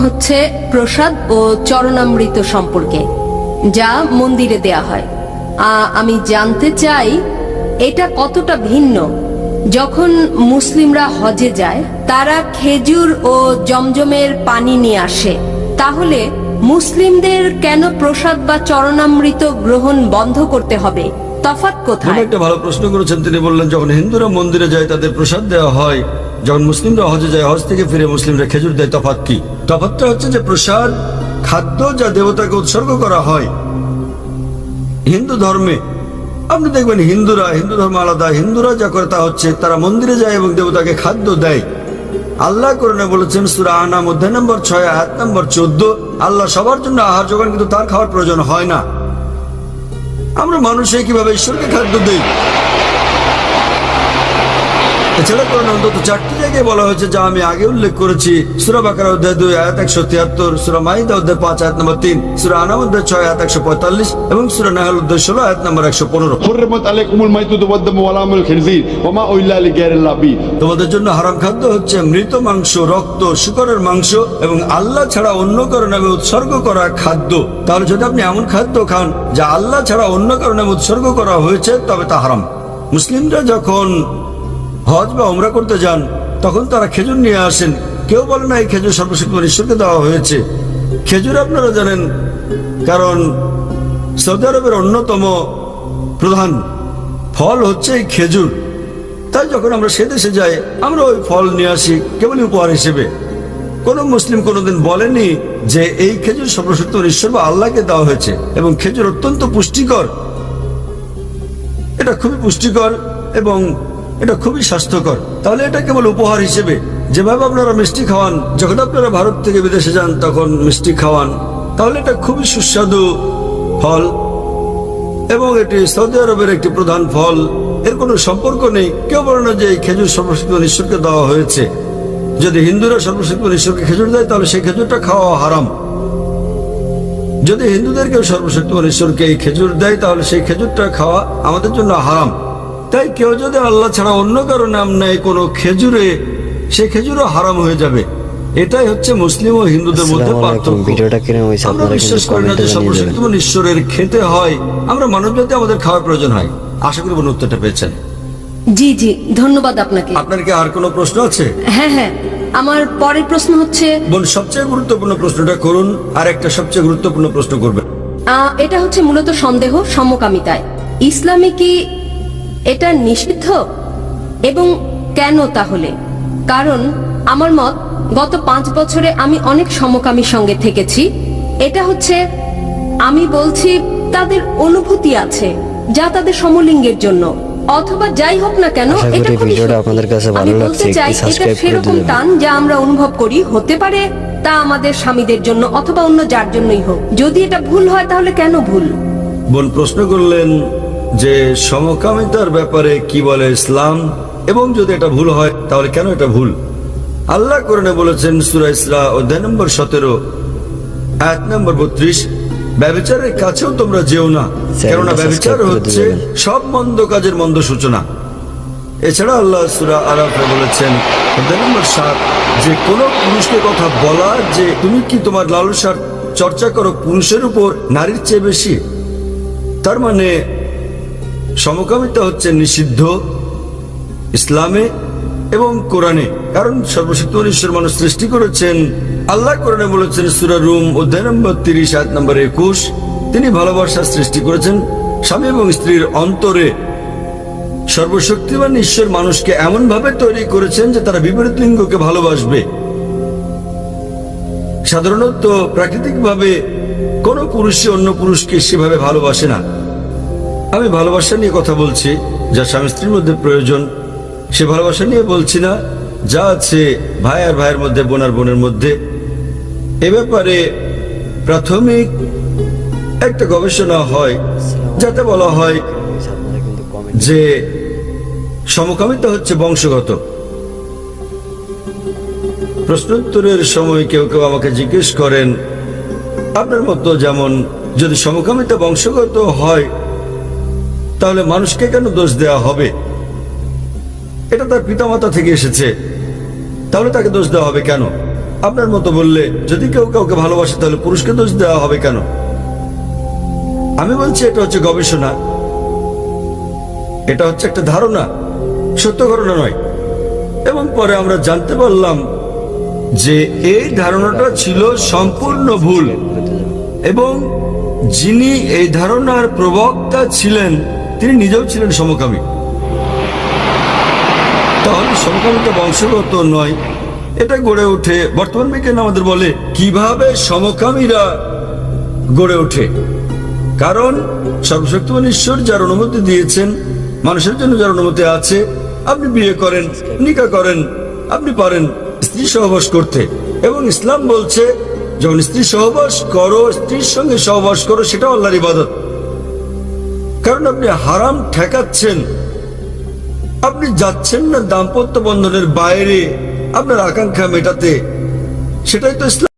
হচ্ছে প্রসাদ ও চরণামৃত সম্পর্কে, যা মন্দিরে দেয়া হয়। আমি জানতে চাই এটা কতটা ভিন্ন। যখন মুসলিমরা হজে যায়, তারা খেজুর ও জমজমের পানি নিয়ে আসে, তাহলে মুসলিমদের কেন প্রসাদ বা চরণামৃত গ্রহণ বন্ধ করতে হবে? তফাৎ কোথায়? একটা ভালো প্রশ্ন করেছেন। তিনি বললেন, যখন হিন্দুরা মন্দিরে যায় তাদের প্রসাদ দেওয়া হয়, যখন মুসলিমরা হজে যায়, হজ থেকে ফিরে মুসলিমরা খেজুর দেয়। তফাৎ কি? তফাৎটা হচ্ছে যে প্রসাদ খাদ্য যা দেবতাকে উৎসর্গ করা হয়। হিন্দু ধর্মে আপনি দেখবেন হিন্দু ধর্ম আলাদা। হিন্দুরা যা করে তা হচ্ছে তারা মন্দিরে যায় এবং দেবতাকে খাদ্য দেয়। আল্লাহ কোরআনে বলেছেন সূরা আনাম অধ্যায় নম্বর 6 আয়াত নম্বর 14, আল্লাহ সবার জন্য আহার যোগান, কিন্তু তার খাওয়ার প্রয়োজন হয় না। আমরা মানুষ কিভাবে ঈশ্বরকে খাদ্য দেই? এছাড়া কোরআনে অন্তত 4টি জায়গায় বলা হয়েছে, যা আমি আগে উল্লেখ করেছি। সূরা বাকারা অধ্যায় 2 আয়াত 173, সূরা মাইদা অধ্যায় 5 আয়াত নম্বর 3, সূরা আনাম অধ্যায় 6 আয়াত 145 এবং সূরা নাহল অধ্যায় 16 আয়াত নম্বর 115। হুররিমাত আলাইকুমুল মাইতাতু ওয়াদ-দামু ওয়া লাহমুল খিনজির ওয়া মা উহিল্লা লিগাইরিল্লাহ বি। তোমাদের জন্য হারাম খাদ্য হচ্ছে মৃত মাংস, রক্ত, শূকরের মাংস এবং আল্লাহ ছাড়া অন্য কারো নামে উৎসর্গ করা খাদ্য। তাহলে যদি আপনি এমন খাদ্য খান যা আল্লাহ ছাড়া অন্য কারো নামে উৎসর্গ করা হয়েছে, তবে তা হারাম। মুসলিমরা যখন হজ বা উমরা করতে যান, তখন তারা খেজুর নিয়ে আসেন। কেউ বলে না এই খেজুর সর্বশক্তিমান ঈশ্বরকে দেওয়া হয়েছে। খেজুর আপনারা জানেন, কারণ সৌদি আরবের অন্যতম প্রধান ফল হচ্ছে এই খেজুর। তাই যখন আমরা সে দেশে যাই, আমরা ওই ফল নিয়ে আসি কেবলই উপহার হিসেবে। কোনো মুসলিম কোনোদিন বলেনি যে এই খেজুর সর্বশক্তিমান ঈশ্বর বা আল্লাহকে দেওয়া হয়েছে। এবং খেজুর অত্যন্ত পুষ্টিকর, এটা খুবই পুষ্টিকর এবং এটা খুবই স্বাস্থ্যকর। তাহলে এটা কেবল উপহার হিসেবে। যেভাবে আপনারা মিষ্টি খাওয়ান, যখন আপনারা ভারত থেকে বিদেশে যান তখন মিষ্টি খাওয়ান, তাহলে এটা খুবই সুস্বাদু ফল এবং এটি সৌদি আরবের একটি প্রধান ফল। এর কোনো সম্পর্ক নেই। কেউ বলে না যে এই খেজুর সর্বশক্তিমান ঈশ্বরকে দেওয়া হয়েছে। যদি হিন্দুরা সর্বশক্তিমান ঈশ্বরকে খেজুর দেয়, তাহলে সেই খেজুরটা খাওয়া হারাম। যদি হিন্দুদের কেউ সর্বশক্তিমান ঈশ্বরকে এই খেজুর দেয়, তাহলে সেই খেজুরটা খাওয়া আমাদের জন্য হারাম। তাই কেউ যদি আল্লাহ ছাড়া অন্য কারো নাম নেয় কোনো খেজুরে, সে খেজুরও হারাম হয়ে যাবে। এটাই হচ্ছে মুসলিম ও হিন্দুদের মধ্যে পার্থক্য। আমরা বিশ্বাস করি না যে সর্বশক্তিমান ঈশ্বরের খেতে হয়। আমরা মানব জাতি, আমাদের খাওয়ার প্রয়োজন হয়। আশা করি বোন উত্তরটা পেয়েছেন। জি জি, ধন্যবাদ আপনাকে। আপনার কি আর কোনো প্রশ্ন আছে? হ্যাঁ হ্যাঁ, আমার পরের প্রশ্ন হচ্ছে, বোন সবচেয়ে গুরুত্বপূর্ণ প্রশ্নটা করুন, আর একটা সবচেয়ে গুরুত্বপূর্ণ প্রশ্ন করবেন। এটা হচ্ছে মূলত সন্দেহ সমকামিতায়। ইসলামে কি এটা নিষিদ্ধ এবং কেন তাহলে? কারণ আমার মত, গত 5 বছরে আমি অনেক সমকামীর সঙ্গে থেকেছি। এটা হচ্ছে, আমি বলছি তাদের অনুভূতি আছে যা তাদের সমলিঙ্গের জন্য, অথবা যাই হোক না কেন, এটা খুবই আমি বলতে চাই এটা সেরকম টান যা আমরা অনুভব করি হতে পারে তা আমাদের স্বামীদের জন্য অথবা অন্য যার জন্যই হোক। যদি এটা ভুল হয় তাহলে কেন ভুল? বোন প্রশ্ন করলেন যে সমকামিতার ব্যাপারে কি বলে ইসলাম, এবং যদি এটা ভুল হয় তাহলে কেন এটা ভুল। আল্লাহ কোরআনে বলেছেন সূরা ইসরা অধ্যায় নম্বর 17 আয়াত নম্বর 32, ব্যভিচারের কাছেও তোমরা যেও না, কেননা ব্যভিচার হচ্ছে সব মন্দ কাজের মন্দ সূচনা। এছাড়া আল্লাহ সূরা আরাফে বলেছেন অধ্যায় নম্বর 7, যে কোনো পুরুষকে কথা বলা যে তুমি কি তোমার লালসার চর্চা করো পুরুষের উপর নারীর চেয়ে বেশি। তার মানে সমকামিতা হচ্ছে নিষিদ্ধ ইসলামে এবং কোরআনে। কারণ সর্বশক্তিমান ঈশ্বর মানুষ সৃষ্টি করেছেন। আল্লাহ কোরআনে বলেছেন সূরা রুম অধ্যায় নম্বর 30 আয়াত নম্বর 21, তিনি ভালোবাসা সৃষ্টি করেছেন স্বামী এবং স্ত্রীর অন্তরে। সর্বশক্তিমান ঈশ্বর মানুষকে এমন ভাবে তৈরি করেছেন যে তারা বিপরীত লিঙ্গকে ভালোবাসবে। সাধারণত প্রাকৃতিকভাবে কোনো পুরুষই অন্য পুরুষকে সেভাবে ভালোবাসে না। আমি ভালোবাসা নিয়ে কথা বলছি, যা স্বামী স্ত্রীর মধ্যে প্রয়োজন। সে ভালোবাসা নিয়ে বলছি না যা আছে ভাই আর ভাইয়ের মধ্যে, বোন আর বোনের মধ্যে। এ ব্যাপারে প্রাথমিক একটা গবেষণা হয়, যাতে বলা হয় যে সমকামিতা হচ্ছে বংশগত। প্রশ্নোত্তরের সময় কেউ কেউ আমাকে জিজ্ঞেস করেন, আপনার মতো যেমন যদি সমকামিতা বংশগত হয়, তাহলে মানুষকে কেন দোষ দেওয়া হবে? এটা তার পিতামাতা থেকে এসেছে, তাহলে তাকে দোষ দেওয়া হবে কেন? আপনার মতো বললে যদি কেউ কাউকে ভালোবাসে তাহলে পুরুষকে দোষ দেওয়া হবে কেন? আমি বলছি এটা হচ্ছে গবেষণা, এটা হচ্ছে একটা ধারণা, সত্য ঘটনা নয়। এবং পরে আমরা জানতে পারলাম যে এই ধারণাটা ছিল সম্পূর্ণ ভুল, এবং যিনি এই ধারণার প্রবক্তা ছিলেন তিনি নিজেও ছিলেন সমকামী। তাহলে সমকামিতা বংশগত নয়, এটা গড়ে ওঠে। বর্তমান বিজ্ঞান আমাদের বলে কিভাবে সমকামীরা গড়ে ওঠে। কারণ সর্বশক্তিমান ঈশ্বর যার অনুমতি দিয়েছেন, মানুষের জন্য যার অনুমতি আছে, আপনি বিয়ে করেন, নিকাহ করেন, আপনি পারেন স্ত্রী সহবাস করতে। এবং ইসলাম বলছে যখন স্ত্রী সহবাস করো, স্ত্রীর সঙ্গে সহবাস করো, সেটা আল্লাহর ইবাদত। কারণ আপনি হারাম ঠেকাচ্ছেন, আপনি যাচ্ছেন না দাম্পত্য বন্ধনের বাইরে আপনার আকাঙ্ক্ষা মেটাতে, সেটাই তো ইসলাম।